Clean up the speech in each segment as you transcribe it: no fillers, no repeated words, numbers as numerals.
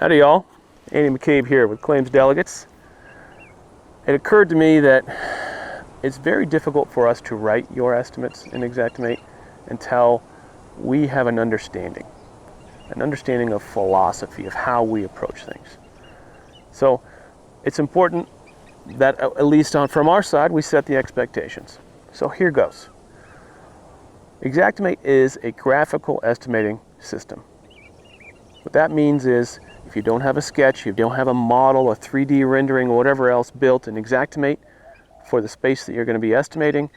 Howdy y'all, Andy McCabe here with Claims Delegates. It occurred to me that it's very difficult for us to write your estimates in Xactimate until we have an understanding of philosophy, of how we approach things. So it's important that at least from our side we set the expectations. So here goes. Xactimate is a graphical estimating system. What that means is if you don't have a sketch, you don't have a model, a 3D rendering, or whatever else built in Xactimate for the space that you're going to be estimating,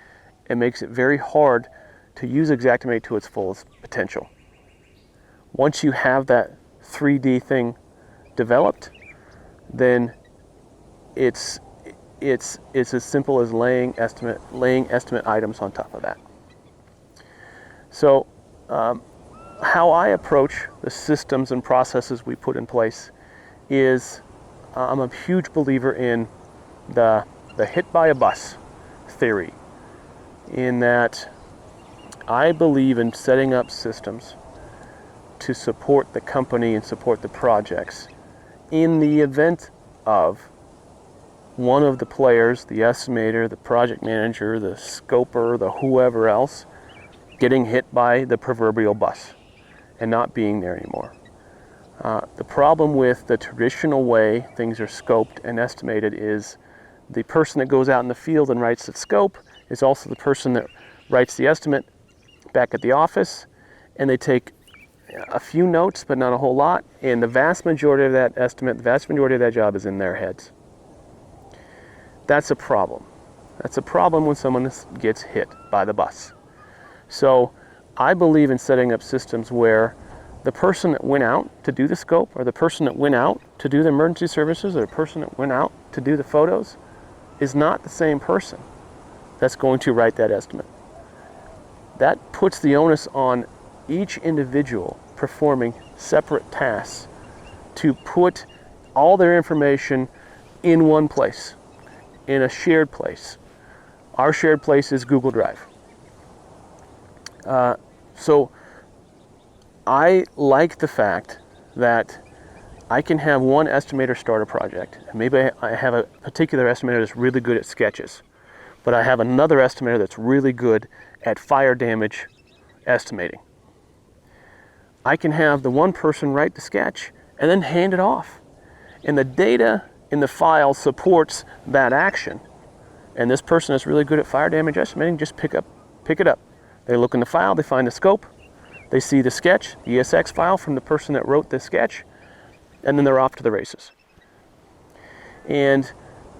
it makes it very hard to use Xactimate to its fullest potential. Once you have that 3D thing developed, then it's as simple as laying estimate items on top of that. So how I approach the systems and processes we put in place is I'm a huge believer in the hit by a bus theory, in that I believe in setting up systems to support the company and support the projects in the event of one of the players, the estimator, the project manager, the scoper, the whoever else, getting hit by the proverbial bus and not being there anymore. The problem with the traditional way things are scoped and estimated is the person that goes out in the field and writes the scope is also the person that writes the estimate back at the office, and they take a few notes but not a whole lot, and the vast majority of that estimate, the vast majority of that job is in their heads. That's a problem. That's a problem when someone gets hit by the bus. So I believe in setting up systems where the person that went out to do the scope, or the person that went out to do the emergency services, or the person that went out to do the photos is not the same person that's going to write that estimate. That puts the onus on each individual performing separate tasks to put all their information in one place, in a shared place. Our shared place is Google Drive. So I like the fact that I can have one estimator start a project. And maybe I have a particular estimator that's really good at sketches, but I have another estimator that's really good at fire damage estimating. I can have the one person write the sketch and then hand it off. And the data in the file supports that action. And this person that's really good at fire damage estimating just pick it up. They look in the file, they find the scope, they see the sketch, the ESX file from the person that wrote the sketch, and then they're off to the races. And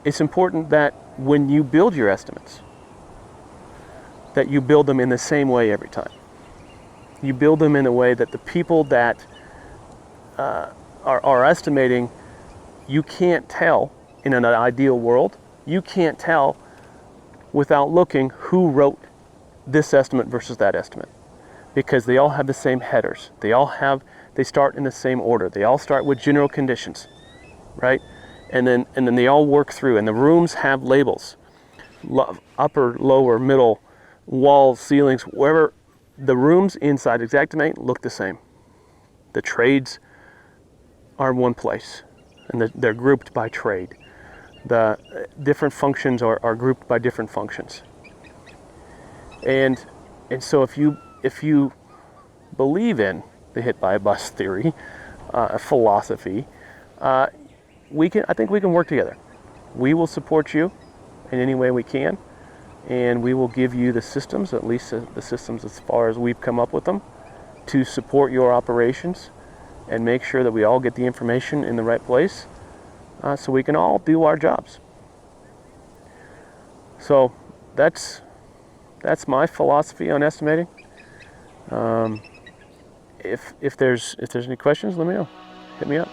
it's important that when you build your estimates, that you build them in the same way every time. You build them in a way that the people that are estimating, you can't tell in an ideal world, you can't tell without looking who wrote this estimate versus that estimate, because they all have the same headers. They start in the same order. They all start with general conditions, right? And then they all work through, and the rooms have labels, upper, lower, middle, walls, ceilings, wherever. The rooms inside Xactimate look the same. The trades are in one place, and they're grouped by trade. The different functions are grouped by different functions. And so if you believe in the hit by a bus theory, philosophy, I think we can work together. We will support you in any way we can, and we will give you the systems, at least the systems as far as we've come up with them, to support your operations and make sure that we all get the information in the right place, so we can all do our jobs. So that's my philosophy on estimating. If there's any questions, let me know. Hit me up.